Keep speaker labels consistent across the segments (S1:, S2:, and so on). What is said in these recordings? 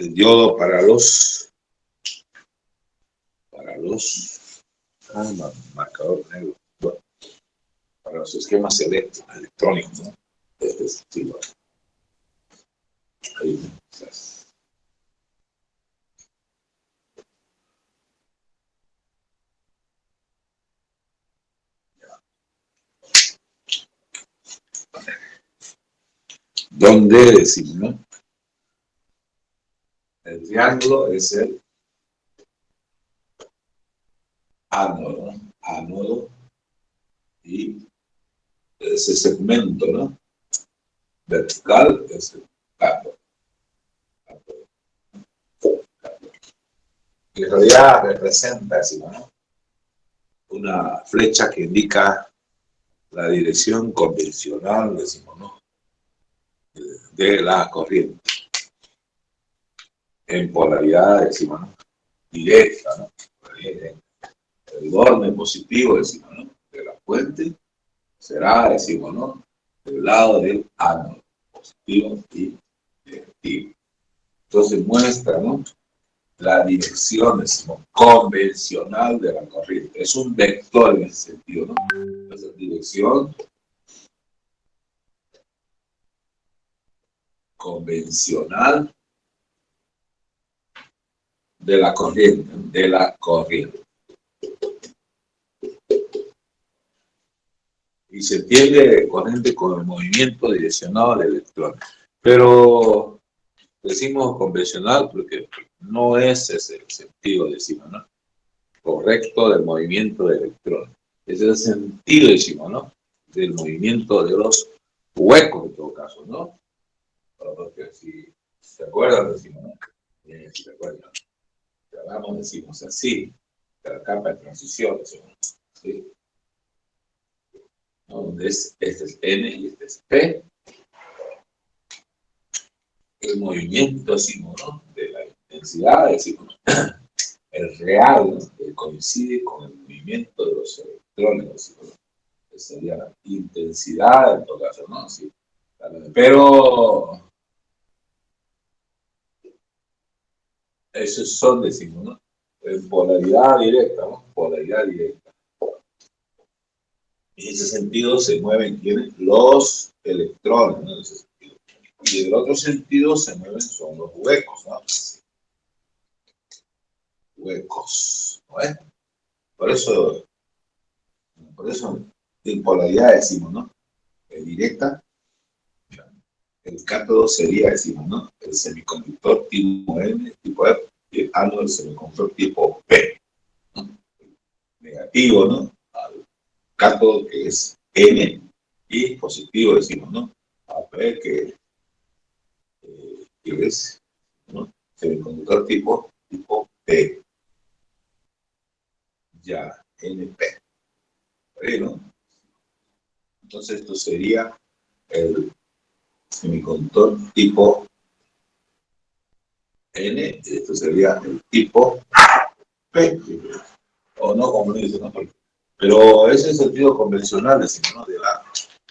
S1: el diodo para los marcador negro, bueno, para los esquemas electrónicos, ¿no? De este estilo. Ahí estás. Donde decimos, ¿no? El triángulo es el ánodo, ¿no? Ánodo y ese segmento, ¿no? Vertical es el cátodo. Que en realidad representa, decimos, ¿no? Una flecha que indica la dirección convencional, decimos, ¿no? De la corriente. En polaridad, decimos, ¿no? Directa, ¿no? El borde positivo, decimos, ¿no? De la fuente será, decimos, ¿no? Del lado del ánodo, positivo y negativo. Entonces muestra, ¿no? La dirección, decimos, convencional de la corriente. Es un vector en ese sentido, ¿no? Entonces, dirección convencional de la corriente, Y se entiende corriente con el movimiento direccionado del electrón. Pero decimos convencional porque no ese es el sentido, decimos, ¿no? Correcto del movimiento del electrón. Ese es el sentido, decimos, ¿no? Del movimiento de los huecos, en todo caso, ¿no? Porque si se acuerdan, decimos, ¿no? Si se acuerdan, si hablamos, decimos así, de la capa de transición, decimos, ¿sí? ¿No? Donde este es N y este es P. El movimiento, decimos, ¿no? De la intensidad, decimos, el real, ¿no? Que coincide con el movimiento de los electrones, decimos, que sería la intensidad en todo caso, ¿no? Sí. Pero esos son, decimos, ¿no? En polaridad directa, ¿no? Polaridad directa. En ese sentido se mueven, ¿quiénes? Los electrones, ¿no? En ese sentido. Y en el otro sentido se mueven son los huecos, ¿no? Huecos, ¿no es? Por eso en polaridad decimos, ¿no? Directa, el cátodo sería, decimos, ¿no? El semiconductor tipo N, tipo F, y el ánodo del semiconductor tipo P, ¿no? Negativo, ¿no? Al cátodo que es N, y positivo, decimos, ¿no? A P que es, ¿no? Semiconductor tipo P, ya, NP, ¿no? Entonces esto sería el semiconductor tipo N, esto sería el tipo P, o no, como dice, ¿no? Pero ese es el sentido convencional, decimos, ¿no? De la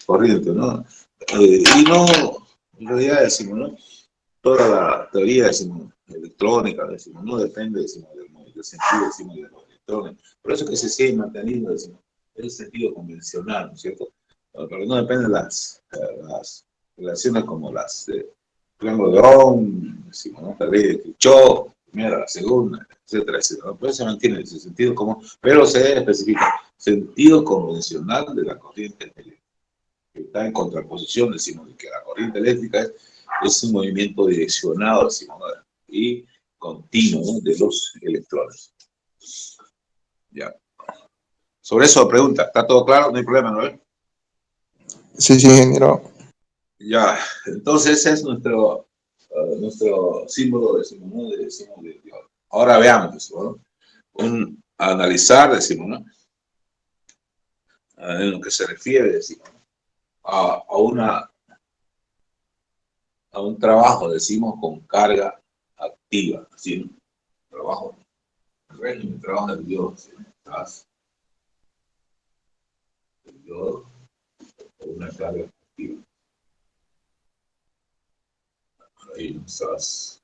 S1: corriente, ¿no? Y no, en realidad decimos, ¿no? Toda la teoría, decimos, electrónica, decimos, no depende, decimos, del sentido, decimos, de los electrones. Por eso que se sigue manteniendo, decimos, el sentido convencional, ¿no es cierto? Pero no depende de las relaciones como las de triángulo de Ohm, decimos, ¿no? La ley de Kirchhoff, primera, la segunda, etcétera, etcétera. Por eso se mantiene ese sentido común, pero se especifica sentido convencional de la corriente eléctrica, que está en contraposición, decimos, de que la corriente eléctrica es un movimiento direccionado, decimos, y continuo, ¿no? De los electrones. Ya. Sobre eso pregunta, ¿está todo claro? No hay problema, ¿no?
S2: Sí, ingeniero.
S1: Ya, entonces ese es nuestro símbolo, decimos, ¿no? Decimos de Dios. Ahora veamos, decimos, ¿no? Analizar, decimos, ¿no? En lo que se refiere, decimos, a un trabajo, decimos, con carga activa, ¿sí? Trabajo, régimen, trabajo del Dios, ¿sí? El Dios con una carga activa. Ahí estás.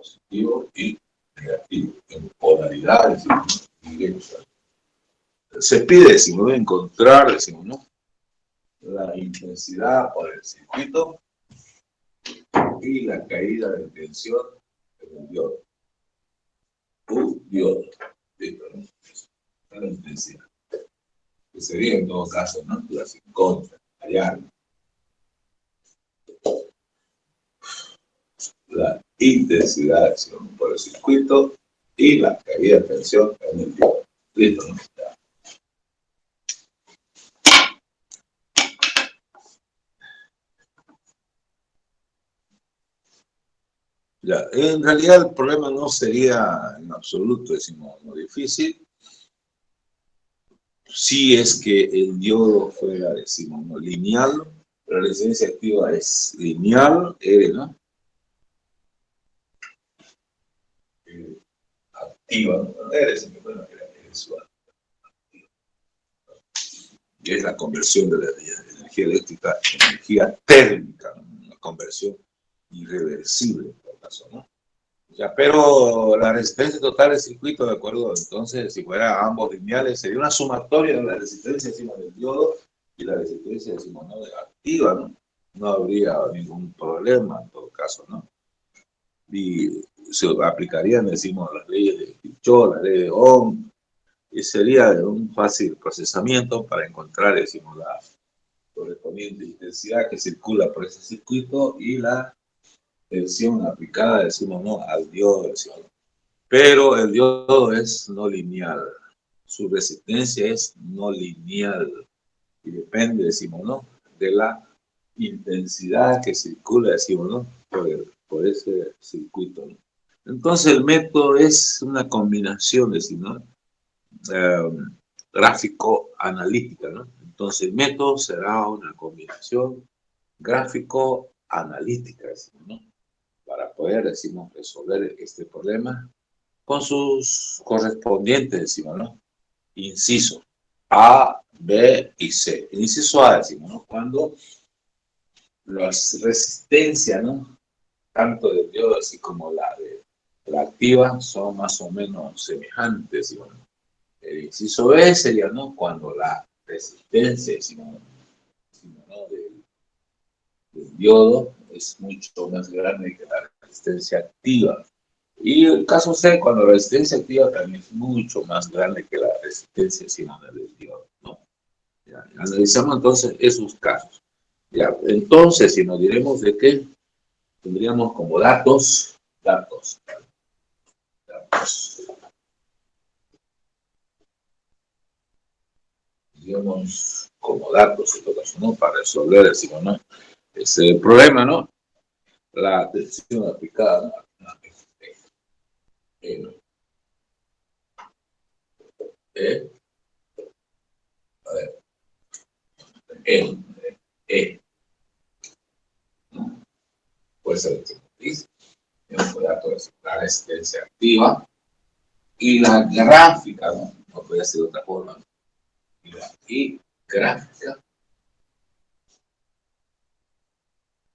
S1: positivo y negativo, en polaridades, ¿no? Directas. Se pide, decimos, ¿no? Encontrar, decimos, ¿no? La intensidad por el circuito y la caída de tensión en el diodo. Diodo. ¿Listo, no? La intensidad. Que sería en todo caso, ¿no? Las en contra, hallar la intensidad, decimos, por el circuito y la caída de tensión en el diodo. ¿Listo, no? Ya, en realidad el problema no sería en absoluto, decimos, no difícil, si es que el diodo fuera, decimos, no lineal, la resistencia activa es lineal, R, ¿no? Activa, ¿no? R, bueno, es suave. Y es la conversión de la energía eléctrica en energía térmica, ¿no? Una conversión irreversible, en todo caso, ¿no? Ya, pero la resistencia total del circuito, de acuerdo, entonces, si fuera ambos lineales, sería una sumatoria de la resistencia encima del diodo y la resistencia encima, ¿no? Activa, ¿no? No habría ningún problema en todo caso, ¿no? Y se aplicarían, decimos, las leyes de Kirchhoff, la ley de Ohm, y sería de un fácil procesamiento para encontrar, decimos, la correspondiente intensidad que circula por ese circuito y la tensión aplicada, decimos, ¿no? Al diodo, decimos. Pero el diodo es no lineal, su resistencia es no lineal y depende, decimos, ¿no? De la intensidad que circula, decimos, ¿no? Por ese circuito, ¿no? Entonces el método es una combinación, decimos, ¿no? Gráfico-analítica, ¿no? Entonces el método será una combinación gráfico-analítica, decimos, ¿no? Para poder, decimos, resolver este problema con sus correspondientes, decimos, ¿no? Inciso A, B y C. El inciso A, decimos, ¿no? Cuando las resistencias, ¿no? Tanto del diodo así como la de la activa son más o menos semejantes, decimos, ¿no? El inciso B sería, ¿no? Cuando la resistencia, decimos, ¿no? del diodo es mucho más grande que la resistencia activa. Y el caso C, cuando la resistencia activa también es mucho más grande que la resistencia encima del diodo, ¿no? Ya, analizamos entonces esos casos. Ya, entonces, si nos diremos de qué, tendríamos como datos, digamos, como datos, en todo caso, ¿no? Para resolver, decimos, ¿no? Ese problema, ¿no? La tensión aplicada, ¿no? E, a ver, E, E, ¿no? Puede ser dice, tenemos datos de la resistencia activa y la gráfica, ¿no? No puede ser de otra forma, ¿no? Y gráfica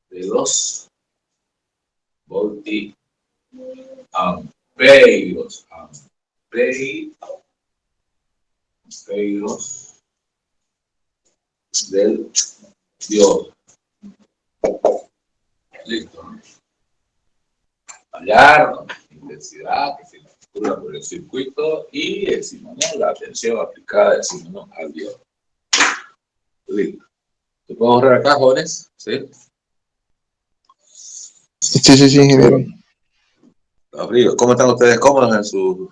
S1: de los voltiamperios, amperios del diodo. Listo, ¿no? Hallar, ¿no? Intensidad que se calcula por el circuito y decimos, ¿no? La tensión aplicada, decimos, ¿no? Al diodo. Listo. ¿Te puedo ahorrar acá, jóvenes? ¿Sí?
S2: Sí, ingeniero.
S1: Abrigo. ¿Cómo están ustedes cómodos en su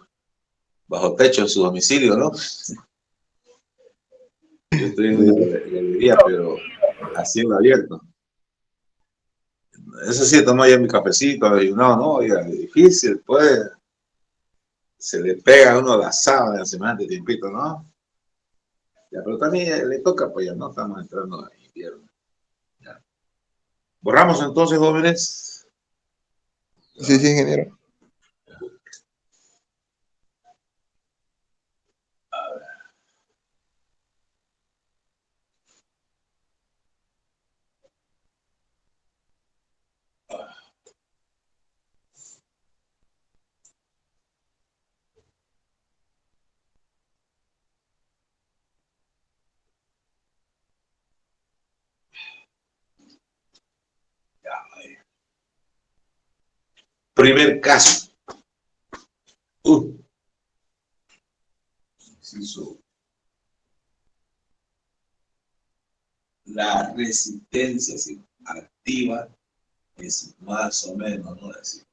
S1: bajo techo, en su domicilio, no? Yo estoy en una galería, pero a cielo abierto. Eso sí, tomo ya mi cafecito y no, oiga, es difícil, pues se le pega a uno la sábana semejante tiempito, ¿no? Ya, pero también le toca, pues ya no estamos entrando en invierno. Ya. Borramos entonces, jóvenes.
S2: Sí, ingeniero.
S1: Primer caso. Inciso. La resistencia activa es más o menos, ¿no? Es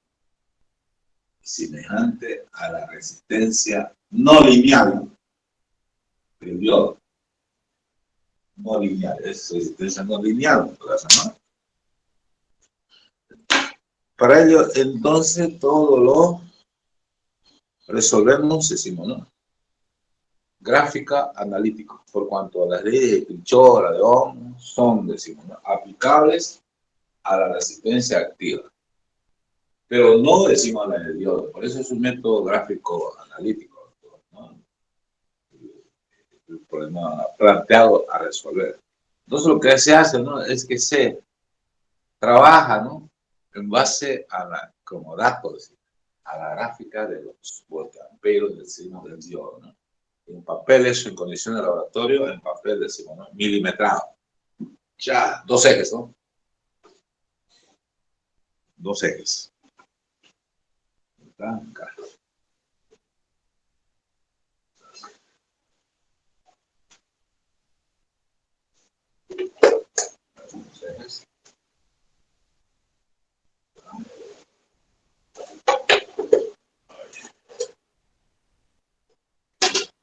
S1: semejante a la resistencia no lineal del diodo. No lineal, es resistencia no lineal, ¿no? Para ello, entonces, todo lo resolvemos, decimos, ¿no? Gráfica analítico, por cuanto las leyes de Kirchhoff, de Ohm, son, decimos, ¿no? Aplicables a la resistencia activa. Pero no decimos la del diodo, por eso es un método gráfico analítico, ¿no? El problema planteado a resolver. Entonces lo que se hace, ¿no? Es que se trabaja, ¿no? En base a la, como datos, a la gráfica de los voltamperos del diodo, ¿no? En papeles, en condiciones de laboratorio, en papel decimos, ¿no? Milimetrado. Ya, 2 ejes, ¿no? 2 ejes. Acá.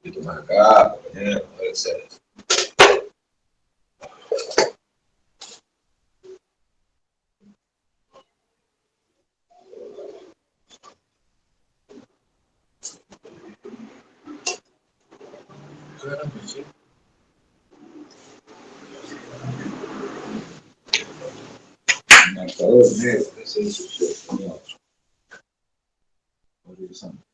S1: Un poquito más acá, compañero, puede ser. Marcador negro, ese es su horizonte.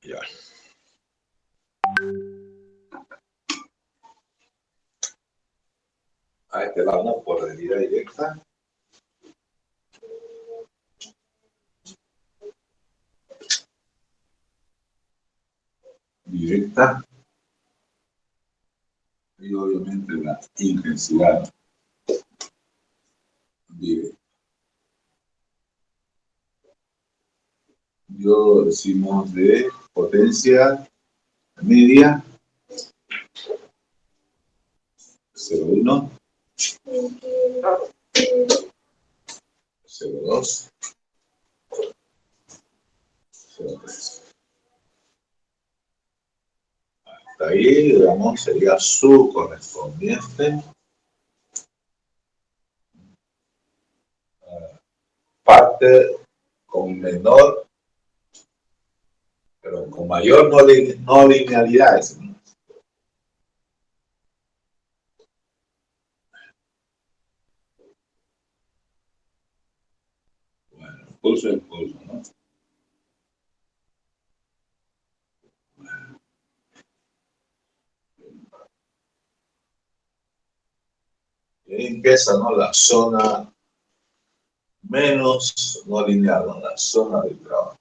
S1: Ya. A este lado, ¿no? Por realidad directa. Directa. Y obviamente la intensidad directa. Yo decimos de potencia media 0,1, 0,2, 0,3. Hasta ahí, digamos, sería su correspondiente parte con menor, pero con mayor no linealidad. ¿No? Bueno, impulso, ¿no? Y ahí empieza, ¿no? La zona menos no lineal, ¿no? La zona del trabajo.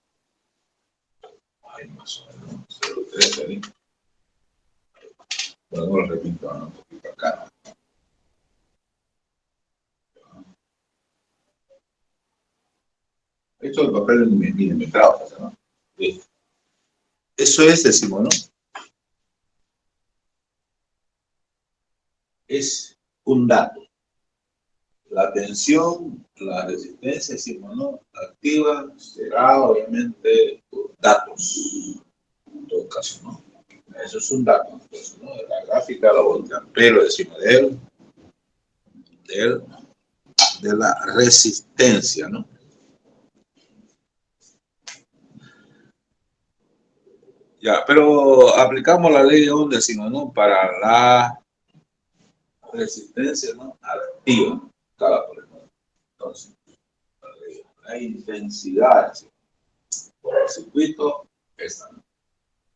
S1: Ahí más o menos, 0,3 ahí. Bueno, no lo repito, ¿no? Un poquito acá. Esto es el papel milimetrado, ¿no? Eso es, decimos, ¿no? Es un dato. La tensión, la resistencia, decimos, ¿no? Activa será, obviamente, datos. En todo caso, ¿no? Eso es un dato. Entonces, ¿no? La gráfica, la voltampero, decimos, de la resistencia, ¿no? Ya, pero aplicamos la ley de Ohm, decimos, ¿no? Para la resistencia, ¿no? Activa, cada por ejemplo. Entonces, la intensidad, ¿sí? Por el circuito, esta, ¿no?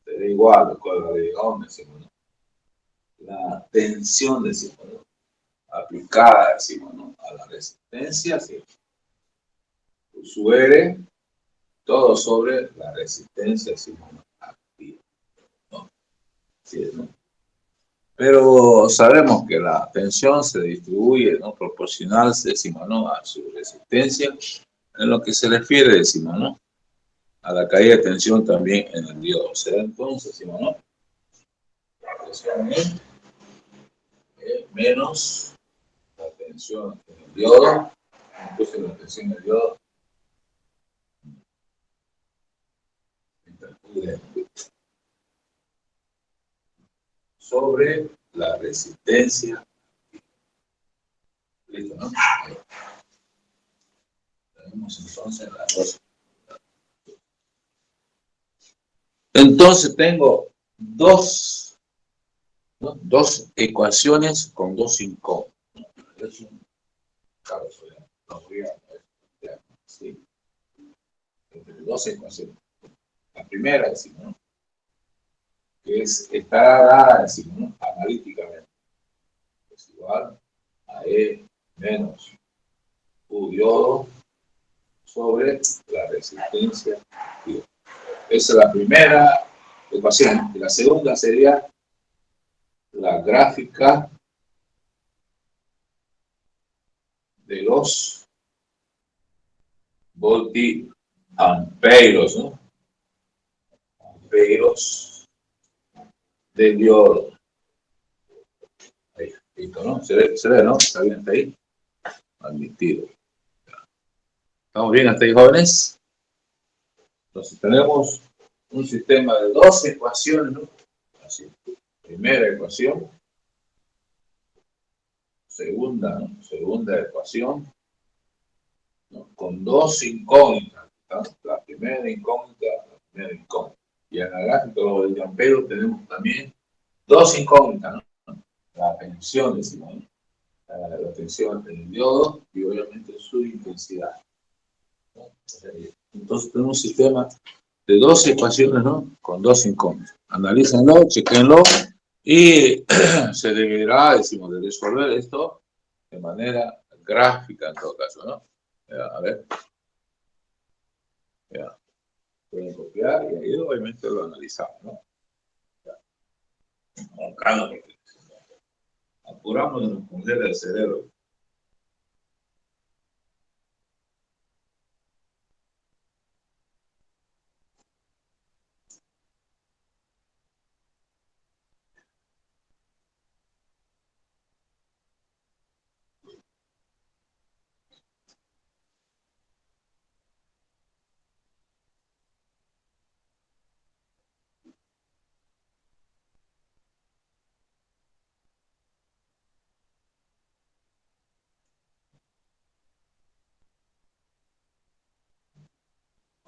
S1: Sería igual con la ley de Ohm, decimos, ¿no? La tensión, decimos, ¿no? Aplicada, decimos, ¿no? A la resistencia, ¿sí? Suere todo sobre la resistencia, decimos, ¿no? Activa, ¿no? Sí, ¿no? Pero sabemos que la tensión se distribuye, ¿no? Proporcional, decimos, ¿no? A su resistencia, en lo que se refiere, decimos, ¿no? A la caída de tensión también en el diodo. ¿Será entonces, decimos, ¿no? La tensión es menos la tensión en el diodo, entonces la tensión en el diodo sobre la resistencia. ¿Listo, no? Tenemos entonces las dos. Entonces tengo dos, ¿no? Dos ecuaciones con dos incógnitas. Es un caso, no voy a sí, entre dos ecuaciones. La primera, decimos, ¿no? Que está dada, decimos, ¿no? Analíticamente. Es igual a E menos U diodo sobre la resistencia. Esa es la primera ecuación. Y la segunda sería la gráfica de los voltiamperos, ¿no? Amperos del diodo. Ahí, listo, ¿no? ¿Se ve, no? ¿Está bien hasta ahí? Admitido. ¿Estamos bien hasta ahí, jóvenes? Entonces tenemos un sistema de dos ecuaciones, ¿no? Así. Primera ecuación. Segunda, ¿no? Segunda ecuación, ¿no? Con dos incógnitas, ¿no? La primera incógnita, la primera incógnita. Y en la gráfica de los amperos tenemos también dos incógnitas, ¿no? La tensión, decimos, ¿no? La tensión en el diodo y obviamente su intensidad, ¿no? Entonces tenemos un sistema de dos ecuaciones, ¿no? Con dos incógnitas. Analícenlo, chequenlo y se deberá, decimos, de resolver esto de manera gráfica en todo caso, ¿no? A ver, ya. Pueden copiar y ahí obviamente lo analizamos, ¿no? Ya. Con calma, porque apuramos y nos congela el cerebro.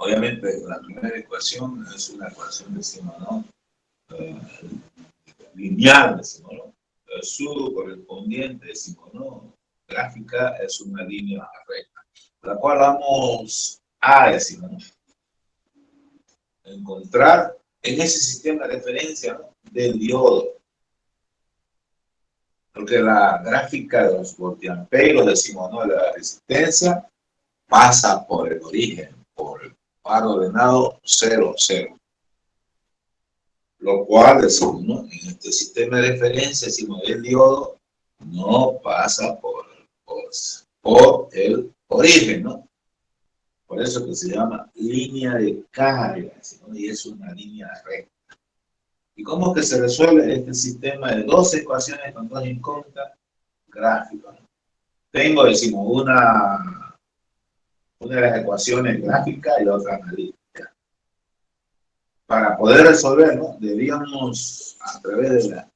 S1: Obviamente, la primera ecuación es una ecuación, decimos, ¿no? Eh, Lineal, decimos, ¿no? Su correspondiente, decimos, ¿no? Gráfica es una línea recta, la cual vamos a, decimos, ¿no? Encontrar en ese sistema de referencia, ¿no? Del diodo. Porque la gráfica de los voltiamperos, decimos, ¿no? La resistencia pasa por el origen, por el par ordenado 0, 0. Lo cual decimos, ¿no? En este sistema de referencia, decimos, el diodo no pasa por el origen, ¿no? Por eso que se llama línea de carga, ¿no? Y es una línea recta. ¿Y cómo que se resuelve este sistema de dos ecuaciones con dos incógnitas? Gráficos, ¿no? Tengo, decimos, una de las ecuaciones gráficas y la otra analítica. Para poder resolver, ¿no? Debíamos, a través de la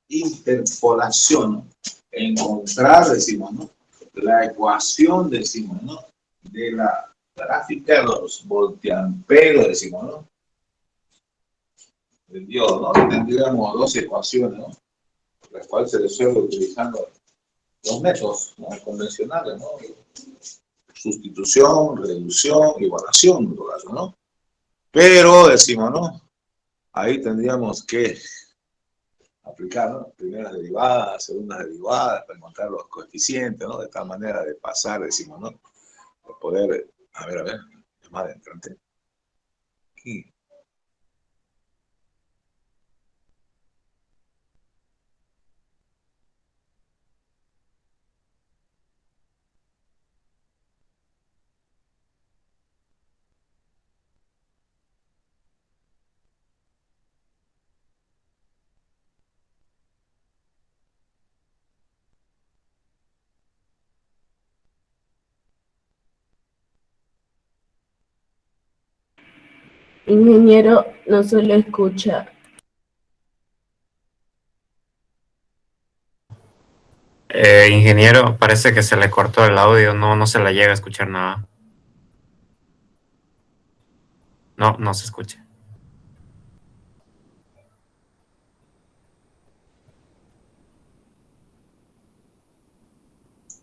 S1: interpolación, ¿no? Encontrar, decimos, ¿no? La ecuación, decimos, ¿no? De la gráfica de los voltiamperos, decimos, ¿no? del diodo, ¿no? Tendríamos dos ecuaciones, ¿no? Las cuales se resuelve utilizando los métodos, ¿no?, convencionales, ¿no? Sustitución, reducción, igualación, en todo caso, ¿no? Pero decimos, ¿no? Ahí tendríamos que aplicar, ¿no?, primeras derivadas, segundas derivadas, para encontrar los coeficientes, ¿no? De tal manera de pasar, decimos, ¿no? Para poder, a ver, más adelante. Aquí.
S3: Ingeniero, no se le escucha.
S4: Ingeniero, parece que se le cortó el audio, no se le llega a escuchar nada. No se escucha.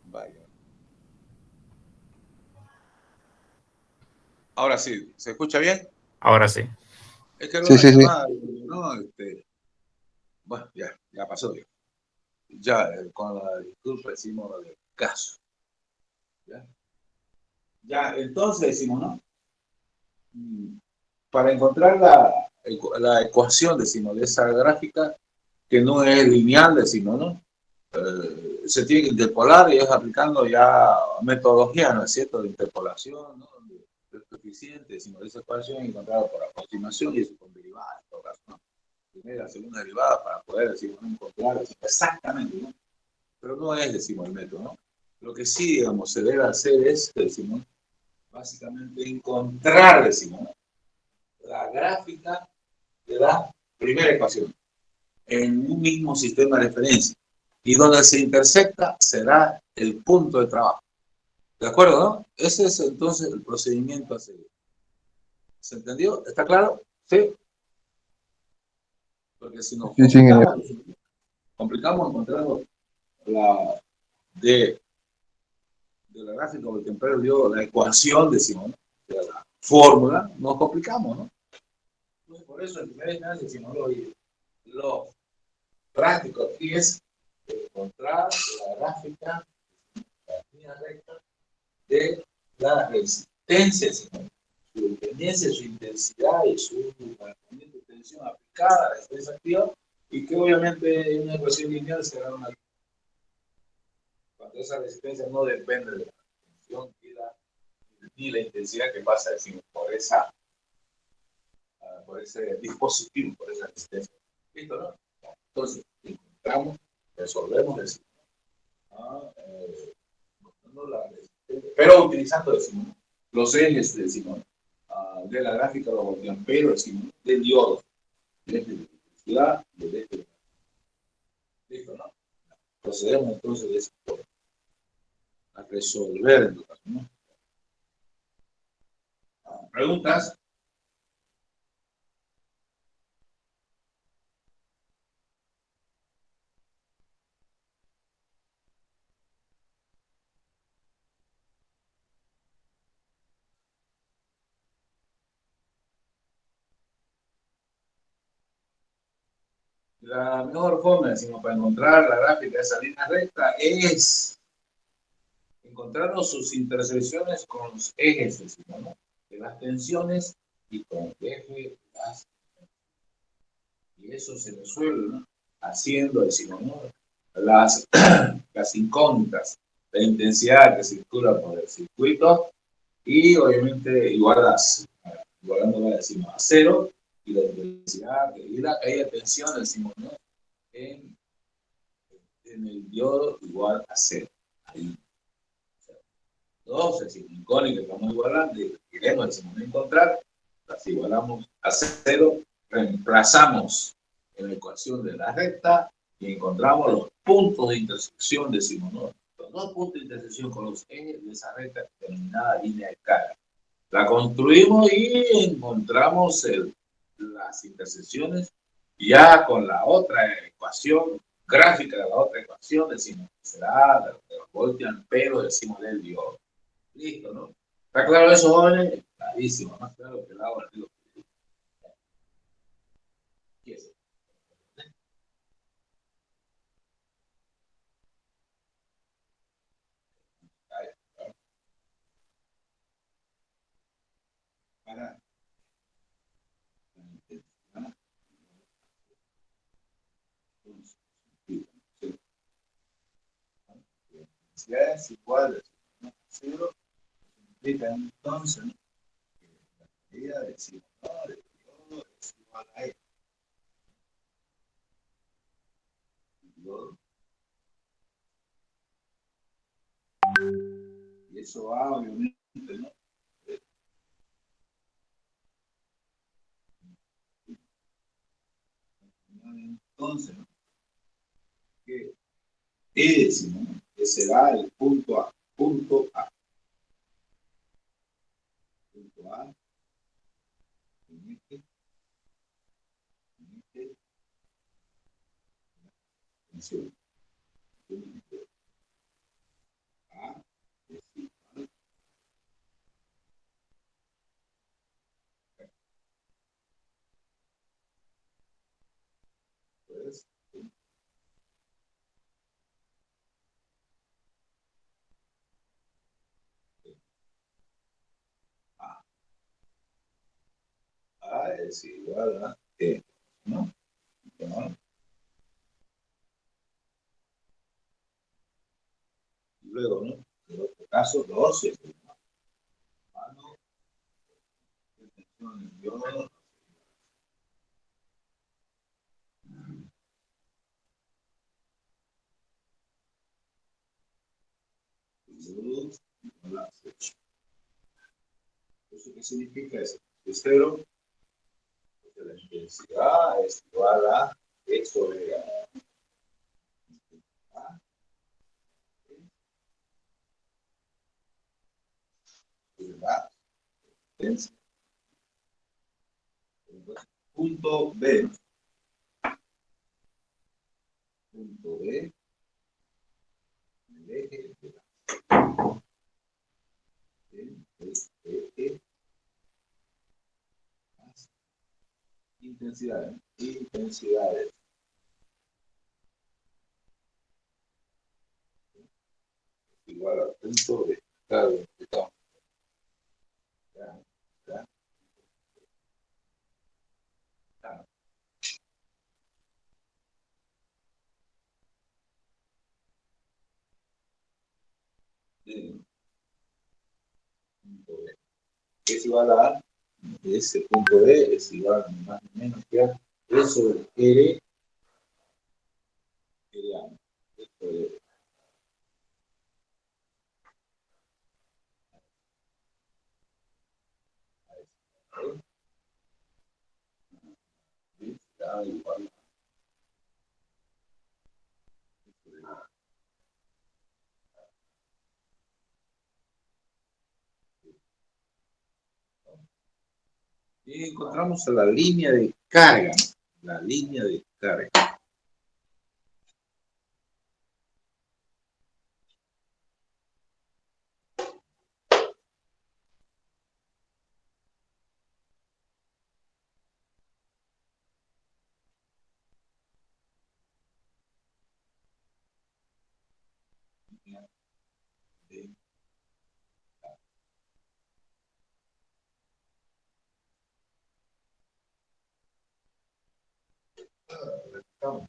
S1: Vaya. Ahora sí, ¿se escucha bien?
S4: Ahora sí.
S1: Es que era
S2: Sí,
S1: una
S2: sí, sí.
S1: llamada, ¿no? Bueno, ya pasó. Ya, con la disculpa decimos lo del caso. Ya, entonces decimos, ¿no? Para encontrar la ecuación, decimos, de esa gráfica, que no es lineal, decimos, ¿no? Se tiene que interpolar y es aplicando ya metodología, ¿no es cierto?, de interpolación, ¿no? De coeficiente, decimos, de esa ecuación encontrada por aproximación y eso con derivadas, en todo caso, ¿no? Primera, segunda derivada para poder, decimos, ¿no?, encontrar exactamente, ¿no? Pero no es, decimos, el método, ¿no? Lo que sí, digamos, se debe hacer es, decimos, básicamente encontrar, decimos, ¿no?, la gráfica de la primera ecuación en un mismo sistema de referencia. Y donde se intersecta será el punto de trabajo. ¿De acuerdo, no? Ese es entonces el procedimiento a seguir. ¿Se entendió? ¿Está claro? Sí. Porque si nos
S2: Sí, sí, ingeniero.
S1: complicamos encontrando la de la gráfica del temprano diodo, la ecuación, decimos, ¿no?, de la fórmula, nos complicamos, ¿no? Entonces, por eso en primera instancia decimos, lo práctico aquí es encontrar la gráfica, la línea recta de la resistencia, su dependencia, su intensidad y su mantenimiento de tensión aplicada a la resistencia activa, y que obviamente en una ecuación lineal será una, cuando esa resistencia no depende de la tensión ni la intensidad que pasa, decimos, por ese dispositivo, por esa resistencia. ¿Listo, no? Entonces, encontramos, resolvemos, decimos, pero utilizando, decimos, los ejes, decimos, de la gráfica de los voltiamperos, decimos, del diodo, del eje de electricidad y del eje de... ¿Listo, no? Procedemos entonces de esa forma a resolver en tu caso, ¿no? ¿Preguntas? La mejor forma, decimos, para encontrar la gráfica de esa línea recta es encontrarnos sus intersecciones con los ejes, decimos, ¿no?, de las tensiones y con el eje de las... Y eso se resuelve, ¿no?, haciendo, decimos, ¿no?, las incógnitas, la intensidad que circula por el circuito y obviamente igualándola, decimos, a cero, y la intensidad y la caída de tensión, decimos, ¿no?, en el diodo igual a cero. Ahí. Dos, decimos, incógnita que estamos igualando y queremos, decimos, no encontrar, las igualamos a cero, reemplazamos en la ecuación de la recta y encontramos los puntos de intersección, decimos, ¿no?, los dos puntos de intersección con los ejes de esa recta denominada línea de carga. La construimos y encontramos las intersecciones Y ya con la otra ecuación, gráfica de la otra ecuación, decimos que será de los voltios amperes, decimos del diodo. Listo, ¿no? ¿Está claro eso, jóvenes? Clarísimo, más claro que el agua del río. ¿Qué es? Para la intensidad es igual a 0, implica entonces, ¿no?, que la medida del simulador del diodo es igual a E. Y eso va, obviamente, ¿no? Entonces, ¿no?, que E decimos, ¿no?, que será el punto A. Punto A. Punto A. Atención. A es igual, pues, A. A es igual a E, ¿no? ¿No? Y luego, ¿no?, en otro caso, 12. Yo, ¿eso qué significa? Eso es cero, porque la intensidad es igual a E sobre A. ¿Verdad? Punto B. Punto B. El eje de eje más intensidades. Intensidades. Igual a punto B. Claro, ya, ya, ya. Bien, punto B. Es igual a ese punto B es igual más o menos que a eso de R, R A. Esto de da igual a esto de A. Y encontramos la línea de carga. La línea de carga. De carga.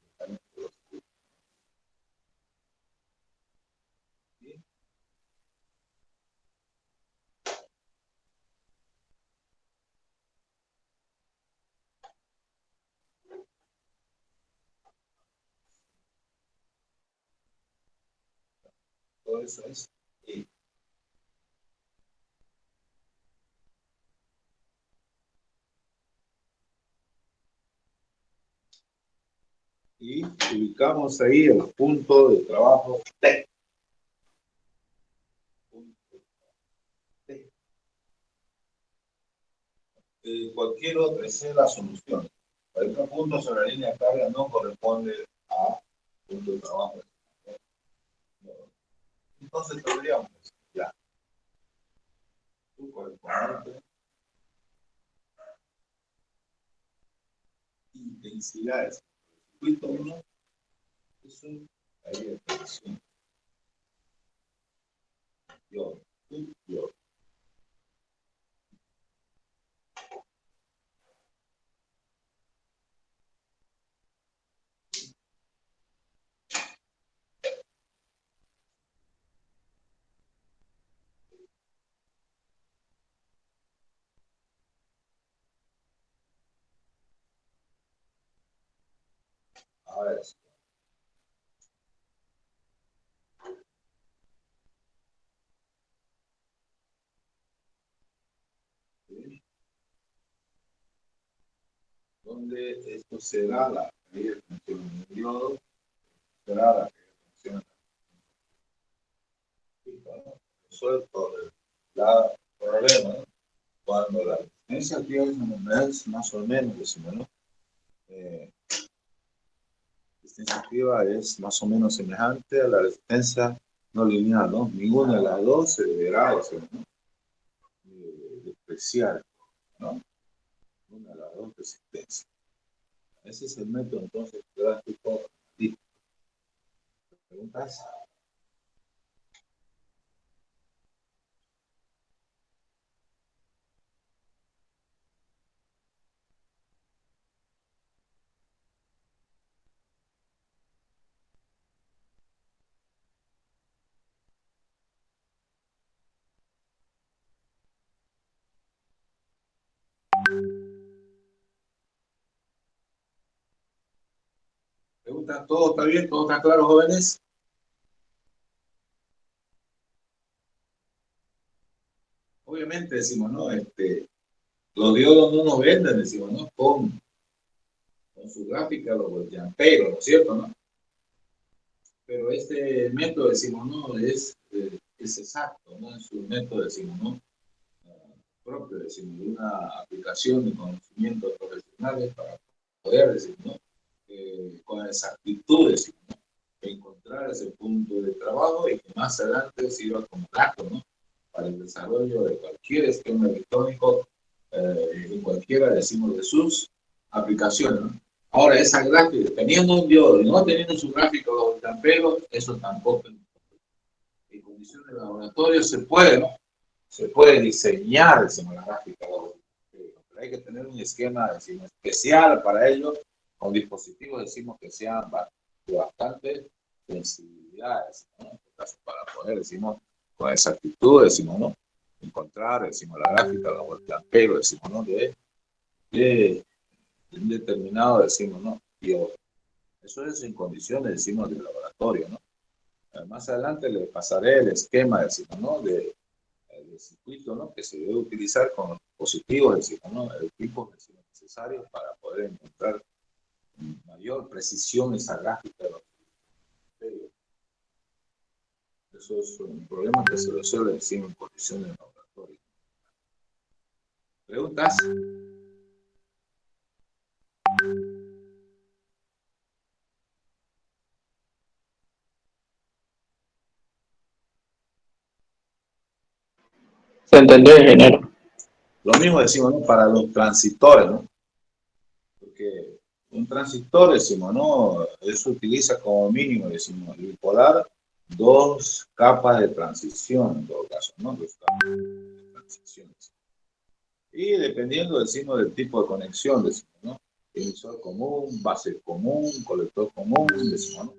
S1: Todo eso es. Y ubicamos ahí el punto de trabajo T. Cualquier otra, esa es la solución. 40 puntos sobre la línea de carga no corresponde a punto de trabajo. Entonces tendríamos ya su correspondiente intensidades. Circuito 1 es un ahí de tensión. Yo. Ahora sí. Donde esto será la caída de tensión en el diodo, será la caída de tensión en el diodo. Resuelto el problema, ¿no? Cuando la resistencia activa es más o menos, decimos, ¿no? Resistencia activa es más o menos semejante a la resistencia no lineal, ¿no? Ninguna de las dos se deberá, decimos, ¿no? Despreciar, ¿no? Una de las dos resistencias. Ese es el método, entonces, gráfico. ¿Preguntas? ¿Preguntas? ¿Todo está bien? ¿Todo está claro, jóvenes? Obviamente decimos, ¿no? Los diodos no nos venden, decimos, ¿no? Con su gráfica, los volteamperos, ¿no es cierto, no? Pero este método, decimos, ¿no? Es exacto, ¿no? Es un método, decimos, ¿no? Propio, decimos, de una aplicación de conocimientos profesionales para poder, decimos, ¿no? Con exactitud, decimos, ¿no? Encontrar ese punto de trabajo y que más adelante sirva como dato, ¿no? Para el desarrollo de cualquier esquema electrónico, en cualquiera, decimos, de sus aplicaciones, ¿no? Ahora, esa gráfica, teniendo un diodo y no teniendo su gráfico de voltampero, eso tampoco. En condiciones de laboratorio se puede, ¿no? Se puede diseñar, decimos, la gráfica de voltampero, pero hay que tener un esquema, decimos, especial para ello, con dispositivos, decimos, que sean de bastante sensibilidad, ¿no? En este caso, para poder, decimos, con exactitud, decimos, ¿no? Encontrar, decimos, la gráfica de voltampero, decimos, ¿no? De un determinado, decimos, ¿no? Diodo. Eso es en condiciones, decimos, de laboratorio, ¿no? Más adelante le pasaré el esquema, decimos, ¿no? De circuito, ¿no? Que se debe utilizar con los dispositivos, decimos, ¿no? Equipos, decimos, necesarios para poder encontrar mayor precisión esa gráfica de los criterios. Eso es un problema que se resuelve, decimos, en condiciones de laboratorio. ¿Preguntas?
S2: Se entendió, ingeniero.
S1: Lo mismo decimos, ¿no? Para los transistores, ¿no? Porque un transistor, decimos, ¿no? Eso utiliza como mínimo, decimos, bipolar, dos capas de transición, en todo caso, ¿no? Dos capas de transiciones. Y dependiendo, decimos, del tipo de conexión, decimos, ¿no? Emisor común, base común, colector común, decimos, ¿no?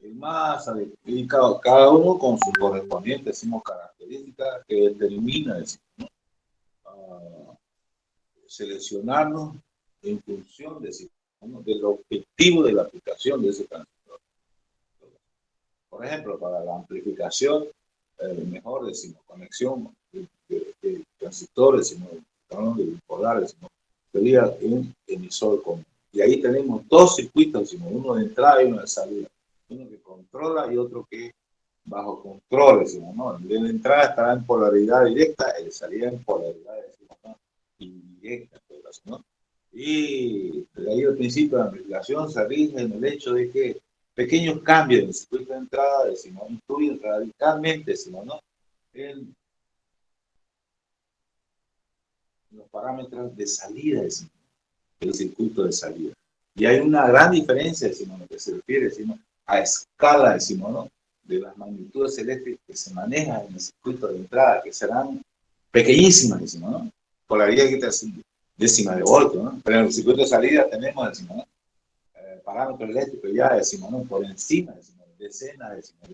S1: El más y cada uno con su correspondiente, decimos, características que determina, decimos, ¿no? Seleccionarnos en función de, ¿no? Del objetivo de la aplicación de ese transistor. Por ejemplo, para la amplificación, mejor decimos conexión de transistores, decimos, de bipolares, decimos, sería un emisor común. Y ahí tenemos dos circuitos, decimos, uno de entrada y uno de salida. Uno que controla y otro que bajo control, decimos, ¿no? El de la entrada estará en polaridad directa, el de salida en polaridad, decimos, ¿no? Indirecta, ¿no? Y ahí el principio de amplificación se rige en el hecho de que pequeños cambios en el circuito de entrada, decimos, influyen radicalmente, decimos, ¿no? En los parámetros de salida, decimos, del circuito de salida. Y hay una gran diferencia, decimos, en lo que se refiere, decimos, a escala, decimos, ¿no? De las magnitudes eléctricas que se manejan en el circuito de entrada, que serán pequeñísimas, decimos, ¿no? Polaridad que es décima de voltio, ¿no? Pero en el circuito de salida tenemos, decimos, ¿no? Parámetros eléctricos ya, decimos, ¿no? Por encima, decimos, decenas, decimos,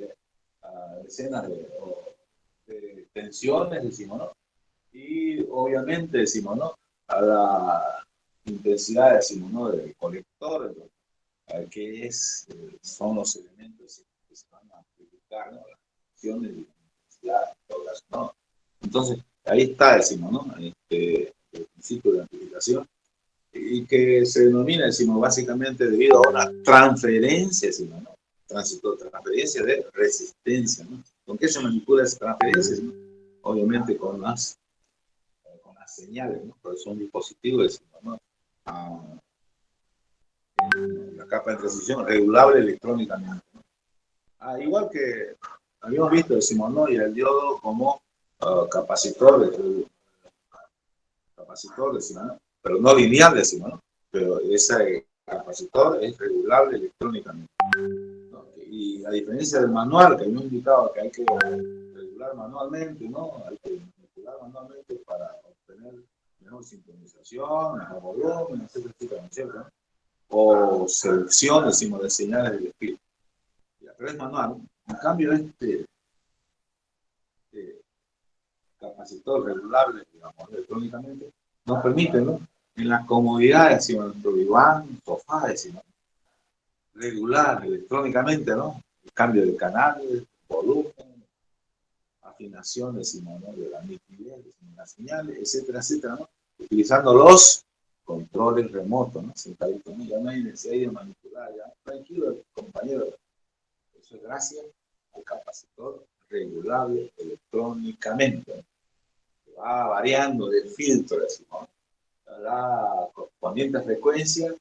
S1: decenas de tensiones, decimos, ¿no? Y obviamente, decimos, ¿no? A la intensidad, decimos, ¿no? Del colector, que son los elementos que se van a amplificar, ¿no? Las tensiones y la intensidad, todas, ¿no? Entonces, ahí está, decimos, ¿no? El principio de amplificación y que se denomina, decimos, básicamente debido a una transferencia, decimos, ¿no? Transferencia de resistencia, ¿no? ¿Con qué se manipula esa transferencia? ¿No? Obviamente con las señales, ¿no? Porque son dispositivos, decimos, ¿no? La capa de transición regulable electrónicamente, ¿no? Igual que habíamos visto, decimos, ¿no? Y el diodo como capacitor, decimos, ¿no? Pero no lineal, decimos, ¿no? Pero ese capacitor es regulable electrónicamente, ¿no? Y a diferencia del manual, que no indicaba que hay que regular manualmente, ¿no? Hay que regular manualmente para obtener mejor sincronización, mejor volumen, etcétera, etcétera, ¿no? O selección, decimos, de señales del espíritu. Y a través manual, en cambio, eh, capacitor regulable, digamos, electrónicamente, nos permite, ¿no? En la comodidad, decimos, nuestro diván, sofá, decimos, regular electrónicamente, ¿no? El cambio de canales, volumen, afinación, decimos, ¿no? De la nitidez, decimos, las señales, etcétera, etcétera, ¿no? Utilizando los controles remotos, ¿no? Sentadito, ¿no? Ya no hay necesidad de manipular, ya. Tranquilo, compañero. Eso es gracias al capacitor regulable electrónicamente, ¿no? Que va variando de filtro, decimos, la correspondiente frecuencia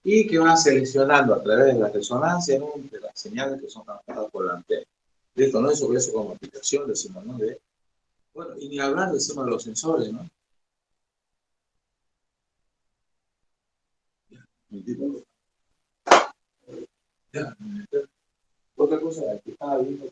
S1: y que va seleccionando a través de la resonancia, ¿no? De las señales que son captadas por la antena. Listo, ¿no? Eso como aplicación, decimos, ¿no? Bueno, y ni hablar, decimos, de los sensores, ¿no? Ya. Otra cosa que estaba viendo,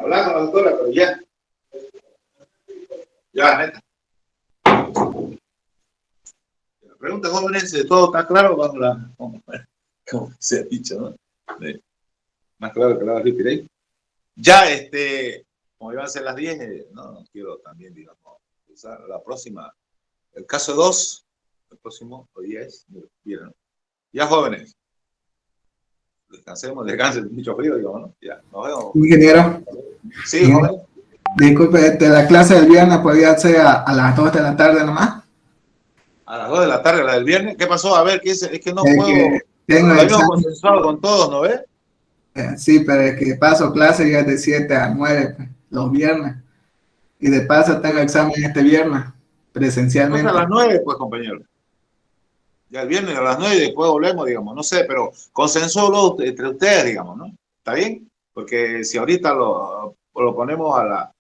S1: Hablar con la doctora, pero ya. Ya, neta. La pregunta, jóvenes, ¿todo está claro? Como se ha dicho, ¿no? Más claro que la de ya, como iban a ser las 10, no quiero también, digamos, usar la próxima. El caso 2, el próximo, hoy es, ¿vieron? Ya, jóvenes, descansemos, descansen, mucho frío, digamos, ¿no? Ya, nos vemos.
S2: Ingeniero,
S1: Sí, joven.
S2: disculpe, la clase del viernes podría ser a las 2 de la tarde nomás.
S1: A las 2 de la tarde, la del viernes. ¿Qué pasó? A ver, ¿qué es que no
S2: Es
S1: puedo.
S2: que tengo
S1: Lo habíamos
S2: examen.
S1: consensuado con todos, ¿no ves?
S2: Sí, pero es que paso clase ya de 7 a 9 pues, los viernes. Y de paso tengo examen este viernes,
S1: Entonces
S2: presencialmente.
S1: a las 9, pues, compañero. Ya el viernes a las 9 y después volvemos, digamos, no sé, pero consensúalo entre ustedes, digamos, ¿no? ¿Está bien? Porque si ahorita lo ponemos a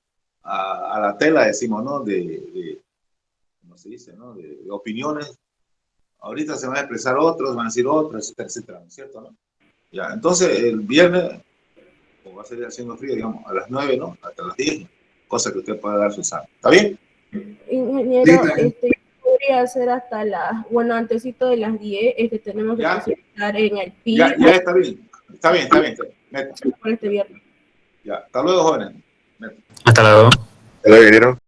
S1: la tela, decimos, ¿no? ¿Cómo se dice, no? De opiniones, ahorita se van a expresar otros, van a decir otros, etcétera, etcétera, ¿no es cierto, no? Ya, entonces el viernes, como va a seguir haciendo frío, digamos, a las 9, ¿no? Hasta las 10, cosa que usted pueda dar su examen. ¿Está bien?
S3: Ingeniero,
S2: Sí,
S3: podría ser hasta bueno, antesito de las 10, tenemos que
S1: Ya.
S3: presentar en el
S1: Ya,
S3: PIB
S1: ya está bien. Está bien, está bien. Neta.
S3: por este viernes.
S1: Ya, hasta luego, jóvenes. Neta.
S4: Hasta luego.
S2: ¿Lo vieron?